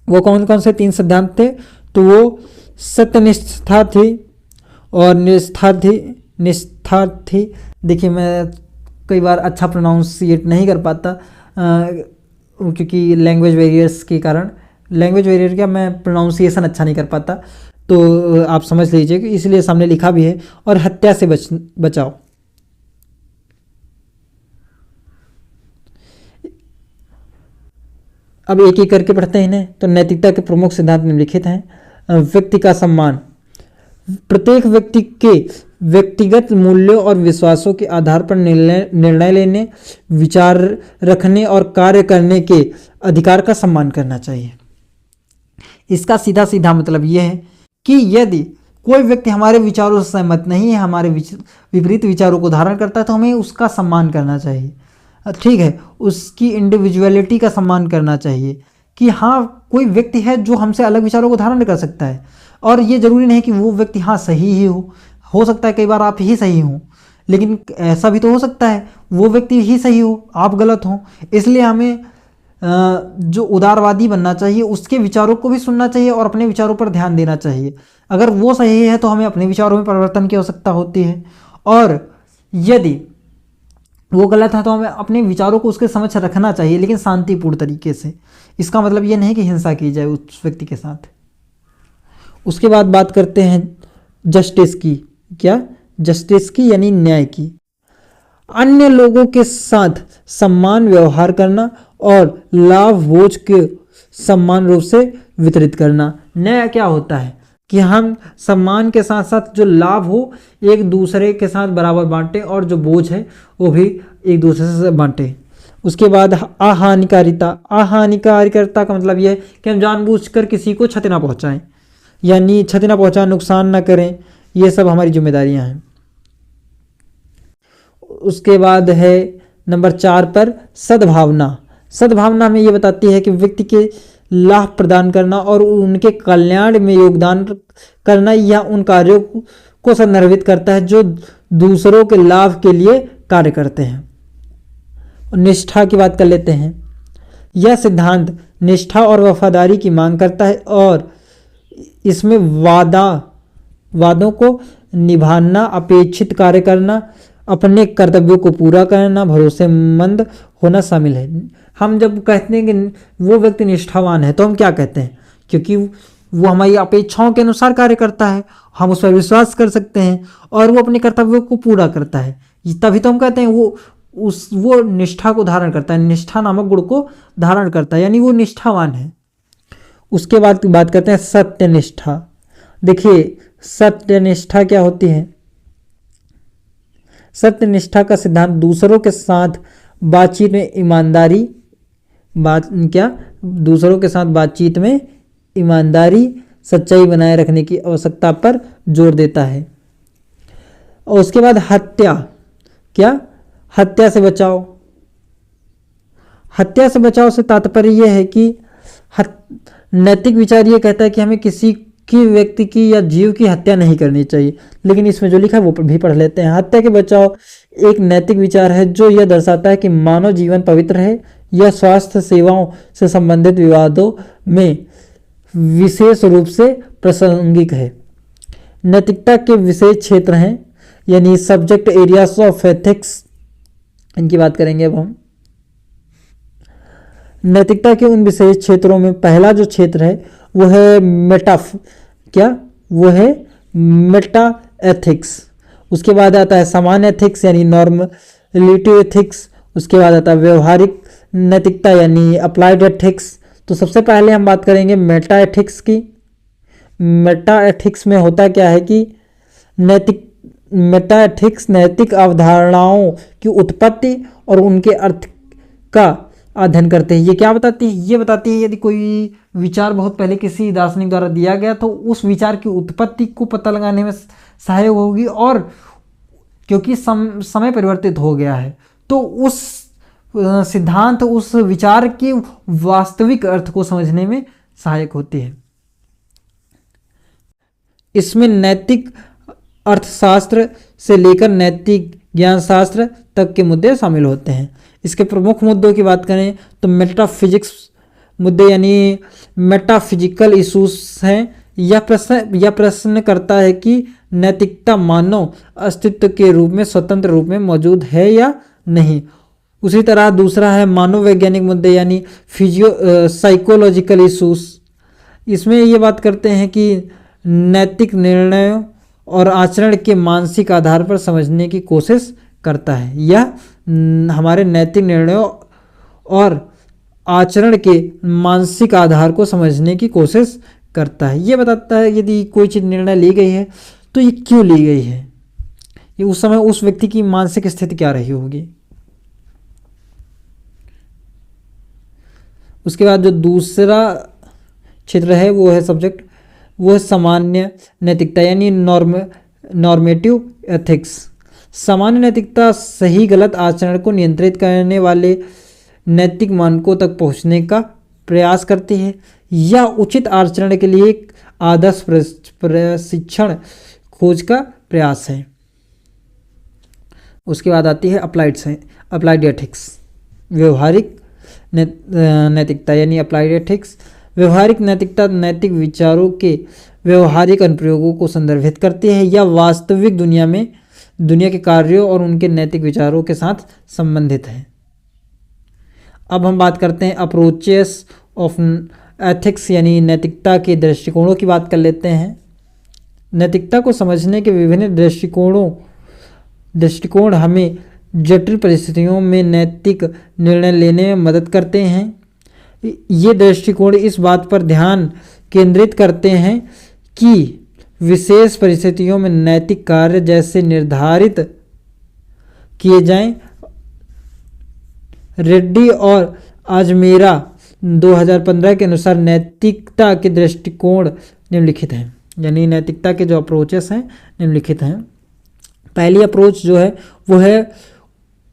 वो कौन कौन से 3 सिद्धांत थे? तो वो सत्यनिष्ठा थी और निष्ठा थी। देखिए मैं कई बार अच्छा प्रोनाउंसिएट नहीं कर पाता क्योंकि लैंग्वेज बैरियर्स के कारण, लैंग्वेज बैरियर क्या, मैं प्रोनाउंसिएशन अच्छा नहीं कर पाता, तो आप समझ लीजिए कि इसलिए सामने लिखा भी है। और हत्या से बचाओ। अब एक एक करके पढ़ते हैं इन्हें। तो नैतिकता के प्रमुख सिद्धांत निम्नलिखित हैं। व्यक्ति का सम्मान, प्रत्येक व्यक्ति के व्यक्तिगत मूल्यों और विश्वासों के आधार पर निर्णय लेने, विचार रखने और कार्य करने के अधिकार का सम्मान करना चाहिए। इसका सीधा सीधा मतलब यह है कि यदि कोई व्यक्ति हमारे विचारों से सहमत नहीं है, हमारे विपरीत विचारों को धारण करता है, तो हमें उसका सम्मान करना चाहिए। ठीक है, उसकी इंडिविजुअलिटी का सम्मान करना चाहिए कि हाँ कोई व्यक्ति है जो हमसे अलग विचारों को धारण कर सकता है। और ये जरूरी नहीं कि वो व्यक्ति हाँ सही ही हो सकता है कई बार आप ही सही हो, लेकिन ऐसा भी तो हो सकता है वो व्यक्ति ही सही हो, आप गलत हो। इसलिए हमें जो उदारवादी बनना चाहिए, उसके विचारों को भी सुनना चाहिए और अपने विचारों पर ध्यान देना चाहिए। अगर वो सही है तो हमें अपने विचारों में परिवर्तन की आवश्यकता होती है, और यदि वो गलत है तो हमें अपने विचारों को उसके समक्ष रखना चाहिए, लेकिन शांतिपूर्ण तरीके से। इसका मतलब ये नहीं कि हिंसा की जाए उस व्यक्ति के साथ। उसके बाद बात करते हैं जस्टिस की। क्या? जस्टिस की यानी न्याय की। अन्य लोगों के साथ सम्मान व्यवहार करना और लाभ बोझ के समान रूप से वितरित करना। न्याय क्या होता है कि हम सम्मान के साथ साथ जो लाभ हो एक दूसरे के साथ बराबर बांटें, और जो बोझ है वो भी एक दूसरे से बांटें। उसके बाद अहानिकारिता। अहानिकारिता का मतलब यह है कि हम जानबूझकर किसी को क्षति ना पहुंचाएं, यानी क्षति ना पहुंचाएं, नुकसान ना करें, ये सब हमारी जिम्मेदारियां हैं। उसके बाद है नंबर 4 पर सद्भावना। सद्भावना हमें ये बताती है कि व्यक्ति के लाभ प्रदान करना और उनके कल्याण में योगदान करना, या उन कार्यों को संदर्भित करता है जो दूसरों के लाभ के लिए कार्य करते हैं। निष्ठा की बात कर लेते हैं। यह सिद्धांत निष्ठा और वफादारी की मांग करता है और इसमें वादों को निभाना, अपेक्षित कार्य करना, अपने कर्तव्यों को पूरा करना, भरोसेमंद होना शामिल है। हम जब कहते हैं कि वो व्यक्ति निष्ठावान है तो हम क्या कहते हैं? क्योंकि वो हमारी अपेक्षाओं के अनुसार कार्य करता है, हम उस पर विश्वास कर सकते हैं और वो अपने कर्तव्यों को पूरा करता है, तभी तो हम कहते हैं वो निष्ठा को धारण करता है, निष्ठा नामक गुण को धारण करता है, यानी वो निष्ठावान है। उसके बाद बात करते हैं सत्यनिष्ठा। देखिए सत्यनिष्ठा क्या होती है? सत्यनिष्ठा का सिद्धांत दूसरों के साथ बातचीत में दूसरों के साथ बातचीत में ईमानदारी, सच्चाई बनाए रखने की आवश्यकता पर जोर देता है। और उसके बाद हत्या। क्या? हत्या से बचाओ। हत्या से बचाओ से तात्पर्य यह है कि नैतिक विचार ये कहता है कि हमें किसी की, व्यक्ति की या जीव की हत्या नहीं करनी चाहिए, लेकिन इसमें जो लिखा है वो भी पढ़ लेते हैं। हत्या के बचाव एक नैतिक विचार है जो यह दर्शाता है कि मानव जीवन पवित्र है। यह स्वास्थ्य सेवाओं से संबंधित विवादों में विशेष रूप से प्रासंगिक है। नैतिकता के विशेष क्षेत्र हैं, यानी सब्जेक्ट एरियाज ऑफ एथिक्स, इनकी बात करेंगे अब हम। नैतिकता के उन विशेष क्षेत्रों में पहला जो क्षेत्र है वो है मेटा एथिक्स। उसके बाद आता है सामान्य एथिक्स यानी नॉर्मलिटी एथिक्स। उसके बाद आता है व्यवहारिक नैतिकता यानी अप्लाइड एथिक्स। तो सबसे पहले हम बात करेंगे मेटा एथिक्स की। मेटा एथिक्स में होता क्या है कि मेटा एथिक्स नैतिक अवधारणाओं की उत्पत्ति और उनके अर्थ का अध्ययन करते हैं। ये क्या बताती है? ये बताती है यदि कोई विचार बहुत पहले किसी दार्शनिक द्वारा दिया गया तो उस विचार की उत्पत्ति को पता लगाने में सहायक होगी, और क्योंकि समय परिवर्तित हो गया है तो उस सिद्धांत उस विचार के वास्तविक अर्थ को समझने में सहायक होते हैं। इसमें नैतिक अर्थशास्त्र से लेकर नैतिक ज्ञान शास्त्र तक के मुद्दे शामिल होते हैं। इसके प्रमुख मुद्दों की बात करें तो मेटाफिजिक्स मुद्दे यानी मेटाफिजिकल इशूज हैं। यह प्रश्न करता है कि नैतिकता मानव अस्तित्व के रूप में स्वतंत्र रूप में मौजूद है या नहीं। उसी तरह दूसरा है मानववैज्ञानिक मुद्दे यानी साइकोलॉजिकल इशूज। इसमें ये बात करते हैं कि नैतिक निर्णयों और आचरण के मानसिक आधार पर समझने की कोशिश करता है। यह हमारे नैतिक निर्णयों और आचरण के मानसिक आधार को समझने की कोशिश करता है। ये बताता है यदि कोई चीज़ निर्णय ली गई है तो ये क्यों ली गई है, ये उस समय उस व्यक्ति की मानसिक स्थिति क्या रही होगी। उसके बाद जो दूसरा क्षेत्र है वो है सब्जेक्ट, वो है सामान्य नैतिकता यानी नॉर्मेटिव एथिक्स। सामान्य नैतिकता सही गलत आचरण को नियंत्रित करने वाले नैतिक मानकों तक पहुंचने का प्रयास करती है। यह उचित आचरण के लिए एक आदर्श प्रशिक्षण खोज का प्रयास है। उसके बाद आती है अप्लाइड एथिक्स, व्यवहारिक नैतिकता यानी अप्लाइड एथिक्स। व्यवहारिक नैतिकता नैतिक विचारों के व्यवहारिक अनुप्रयोगों को संदर्भित करती है। यह वास्तविक दुनिया के कार्यों और उनके नैतिक विचारों के साथ संबंधित है। अब हम बात करते हैं अप्रोचेस ऑफ एथिक्स यानी नैतिकता के दृष्टिकोणों की बात कर लेते हैं। नैतिकता को समझने के विभिन्न दृष्टिकोण हमें जटिल परिस्थितियों में नैतिक निर्णय लेने में मदद करते हैं। ये दृष्टिकोण इस बात पर ध्यान केंद्रित करते हैं कि विशेष परिस्थितियों में नैतिक कार्य जैसे निर्धारित किए जाएं। रेड्डी और आजमेरा 2015 के अनुसार नैतिकता के दृष्टिकोण निम्नलिखित हैं, यानी नैतिकता के जो अप्रोचेस हैं निम्नलिखित हैं। पहली अप्रोच जो है वो है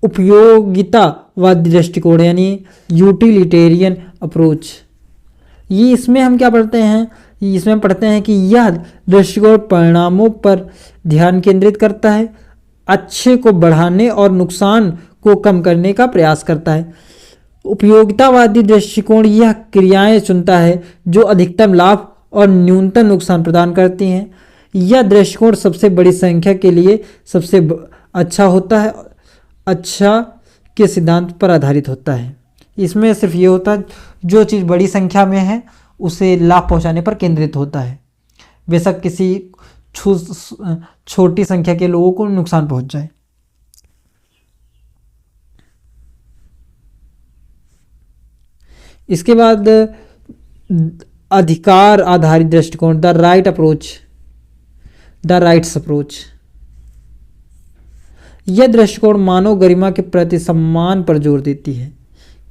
उपयोगितावादी दृष्टिकोण यानी यूटिलिटेरियन अप्रोच। ये इसमें हम क्या पढ़ते हैं, इसमें पढ़ते हैं कि यह दृष्टिकोण परिणामों पर ध्यान केंद्रित करता है, अच्छे को बढ़ाने और नुकसान को कम करने का प्रयास करता है। उपयोगितावादी दृष्टिकोण यह क्रियाएं चुनता है जो अधिकतम लाभ और न्यूनतम नुकसान प्रदान करती हैं। यह दृष्टिकोण सबसे बड़ी संख्या के लिए सबसे अच्छा होता है, अच्छा के सिद्धांत पर आधारित होता है। इसमें सिर्फ ये होता है जो चीज़ बड़ी संख्या में है उसे लाभ पहुंचाने पर केंद्रित होता है, बेशक किसी छोटी संख्या के लोगों को नुकसान पहुंच जाए। इसके बाद अधिकार आधारित दृष्टिकोण द राइट्स अप्रोच। यह दृष्टिकोण मानव गरिमा के प्रति सम्मान पर जोर देती है।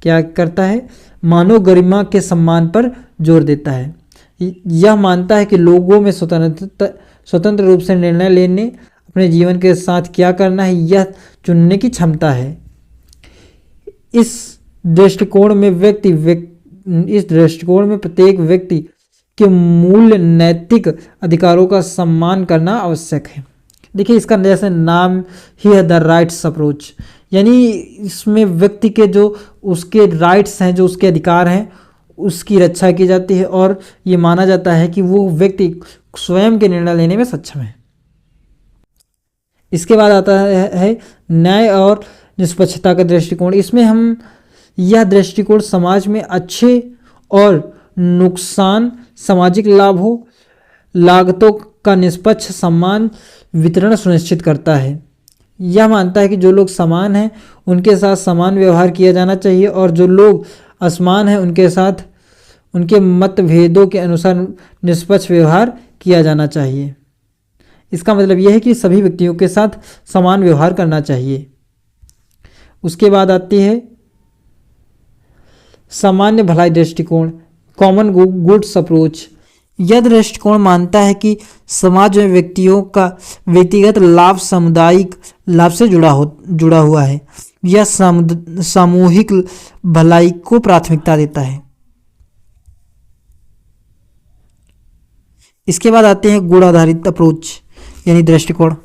क्या करता है, मानव गरिमा के सम्मान पर जोर देता है। यह मानता है कि लोगों में स्वतंत्र रूप से निर्णय लेने, अपने जीवन के साथ क्या करना है यह चुनने की क्षमता है। इस दृष्टिकोण में प्रत्येक व्यक्ति के मूल नैतिक अधिकारों का सम्मान करना आवश्यक है। देखिए इसका जैसे नाम ही है द राइट्स अप्रोच, यानी इसमें व्यक्ति के जो उसके राइट्स हैं, जो उसके अधिकार हैं, उसकी रक्षा की जाती है और ये माना जाता है कि वो व्यक्ति स्वयं के निर्णय लेने में सक्षम है। इसके बाद आता है न्याय और निष्पक्षता का दृष्टिकोण। इसमें हम यह दृष्टिकोण समाज में अच्छे और नुकसान, सामाजिक लागतों का निष्पक्ष समान वितरण सुनिश्चित करता है। यह मानता है कि जो लोग समान हैं उनके साथ समान व्यवहार किया जाना चाहिए और जो लोग असमान हैं उनके साथ उनके मतभेदों के अनुसार निष्पक्ष व्यवहार किया जाना चाहिए। इसका मतलब यह है कि सभी व्यक्तियों के साथ समान व्यवहार करना चाहिए। उसके बाद आती है सामान्य भलाई दृष्टिकोण कॉमन गुड्स अप्रोच। यह दृष्टिकोण मानता है कि समाज में व्यक्तियों का व्यक्तिगत लाभ सामुदायिक लाभ से जुड़ा हुआ है। यह सामूहिक भलाई को प्राथमिकता देता है। इसके बाद आते हैं गुण आधारित अप्रोच यानी दृष्टिकोण।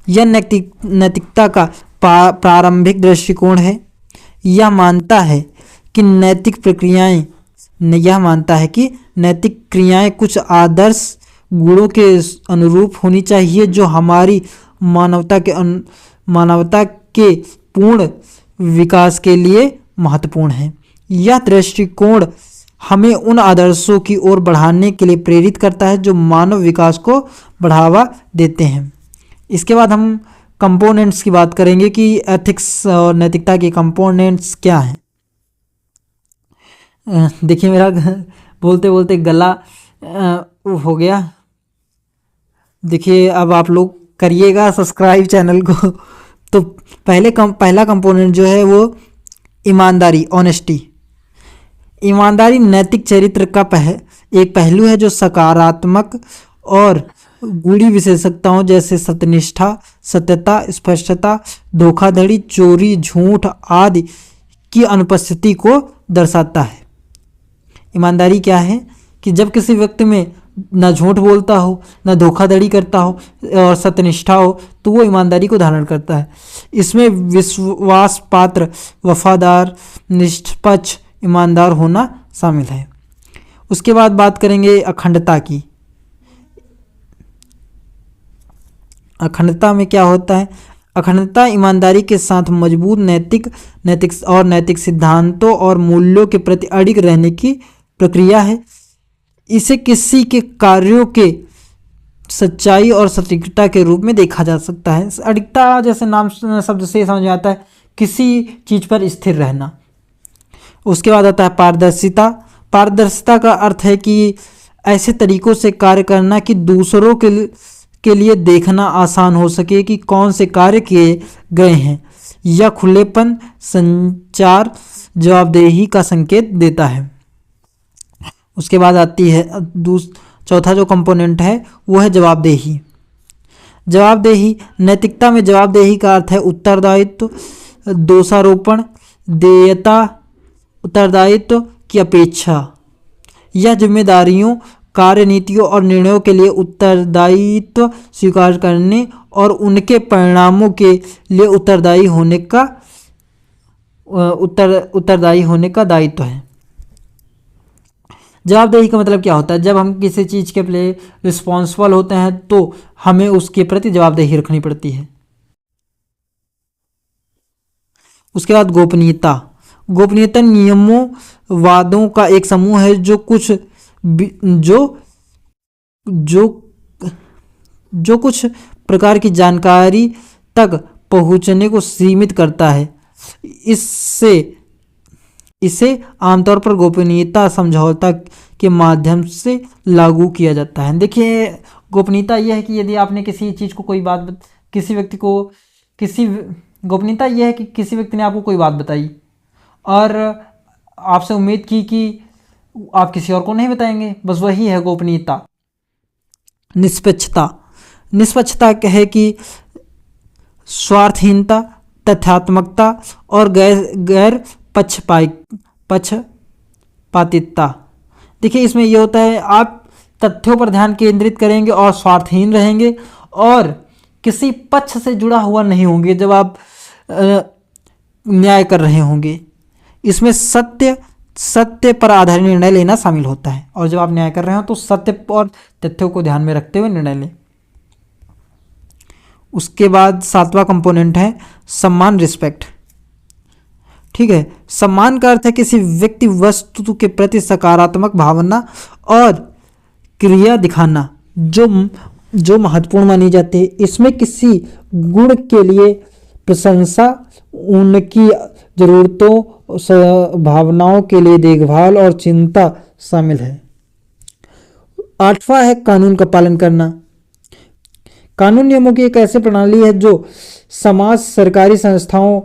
यह नैतिकता का प्रारंभिक दृष्टिकोण है। यह मानता है कि नैतिक क्रियाएं कुछ आदर्श गुणों के अनुरूप होनी चाहिए जो हमारी मानवता के पूर्ण विकास के लिए महत्वपूर्ण है। यह दृष्टिकोण हमें उन आदर्शों की ओर बढ़ाने के लिए प्रेरित करता है जो मानव विकास को बढ़ावा देते हैं। इसके बाद हम कंपोनेंट्स की बात करेंगे कि एथिक्स और नैतिकता के कंपोनेंट्स क्या हैं। देखिए मेरा बोलते बोलते गला हो गया। देखिए अब आप लोग करिएगा सब्सक्राइब चैनल को। तो पहला कंपोनेंट जो है वो ईमानदारी, ऑनेस्टी। ईमानदारी नैतिक चरित्र का एक पहलू है जो सकारात्मक और गूढ़ी विशेषताओं जैसे सत्यनिष्ठा, सत्यता, स्पष्टता, धोखाधड़ी, चोरी, झूठ आदि की अनुपस्थिति को दर्शाता है। ईमानदारी क्या है कि जब किसी व्यक्ति में न झूठ बोलता हो, न धोखाधड़ी करता हो और सत्यनिष्ठा हो तो वो ईमानदारी को धारण करता है। इसमें विश्वास पात्र, वफादार, निष्पक्ष, ईमानदार होना शामिल है। उसके बाद बात करेंगे अखंडता की। अखंडता में क्या होता है? अखंडता ईमानदारी के साथ मजबूत नैतिक सिद्धांतों और मूल्यों के प्रति अडिग रहने की प्रक्रिया है। इसे किसी के कार्यों के सच्चाई और सटीकता के रूप में देखा जा सकता है। अडिगता जैसे नाम शब्द से समझ में आता है किसी चीज पर स्थिर रहना। उसके बाद आता है पारदर्शिता। पारदर्शिता का अर्थ है कि ऐसे तरीकों से कार्य करना कि दूसरों के लिए देखना आसान हो सके कि कौन से कार्य किए गए हैं। यह खुलेपन, संचार, जवाबदेही का संकेत देता है। उसके बाद आती है चौथा जो कंपोनेंट है वो है जवाबदेही। जवाबदेही नैतिकता में जवाबदेही का अर्थ है उत्तरदायित्व, दोषारोपण, देयता, उत्तरदायित्व की अपेक्षा। यह जिम्मेदारियों, कार्यनीतियों और निर्णयों के लिए उत्तरदायित्व स्वीकार करने और उनके परिणामों के लिए उत्तरदायी होने का दायित्व है। जवाबदेही का मतलब क्या होता है? जब हम किसी चीज़ के लिए रिस्पॉन्सिबल होते हैं तो हमें उसके प्रति जवाबदेही रखनी पड़ती है। उसके बाद गोपनीयता। गोपनीयता नियमों, वादों का एक समूह है जो कुछ प्रकार की जानकारी तक पहुंचने को सीमित करता है। इसे आमतौर पर गोपनीयता समझौता के माध्यम से लागू किया जाता है। देखिए गोपनीयता यह है कि यदि आपने किसी चीज़ को गोपनीयता यह है कि किसी व्यक्ति ने आपको कोई बात बताई और आपसे उम्मीद की कि आप किसी और को नहीं बताएंगे, बस वही है गोपनीयता। निष्पक्षता है कि स्वार्थहीनता, तथ्यात्मकता और गैर पक्षपातित्व। देखिए इसमें यह होता है आप तथ्यों पर ध्यान केंद्रित करेंगे और स्वार्थहीन रहेंगे और किसी पक्ष से जुड़ा हुआ नहीं होंगे जब आप न्याय कर रहे होंगे। इसमें सत्य पर आधारित निर्णय लेना शामिल होता है और जब आप न्याय कर रहे हो तो सत्य और तथ्यों को ध्यान में रखते हुए निर्णय लें। उसके बाद सातवां कंपोनेंट है सम्मान, रिस्पेक्ट। ठीक है, सम्मान का अर्थ है किसी व्यक्ति वस्तु के प्रति सकारात्मक भावना और क्रिया दिखाना जो महत्वपूर्ण मानी जाती है। इसमें किसी गुण के लिए प्रशंसा, उनकी जरूरतों, भावनाओं के लिए देखभाल और चिंता शामिल है। आठवां है कानून का पालन करना। कानून नियमों की एक ऐसी प्रणाली है जो समाज, सरकारी संस्थाओं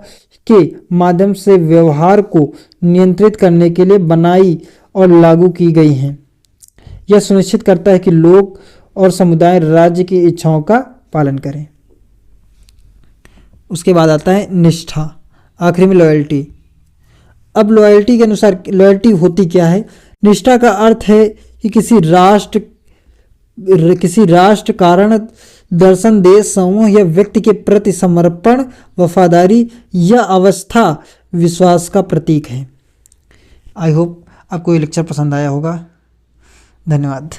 के माध्यम से व्यवहार को नियंत्रित करने के लिए बनाई और लागू की गई हैं। यह सुनिश्चित करता है कि लोग और समुदाय राज्य की इच्छाओं का पालन करें। उसके बाद आता है निष्ठा। आखिरी में लॉयल्टी। अब लॉयल्टी के अनुसार लॉयल्टी होती क्या है? निष्ठा का अर्थ है कि किसी राष्ट्र, कारण, दर्शन, देश, समूह या व्यक्ति के प्रति समर्पण, वफादारी या अवस्था विश्वास का प्रतीक है। आई होप आपको ये लेक्चर पसंद आया होगा। धन्यवाद।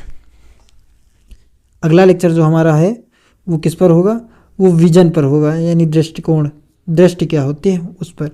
अगला लेक्चर जो हमारा है वो किस पर होगा? वो विजन पर होगा, यानी दृष्टिकोण, दृष्टि क्या होती है उस पर।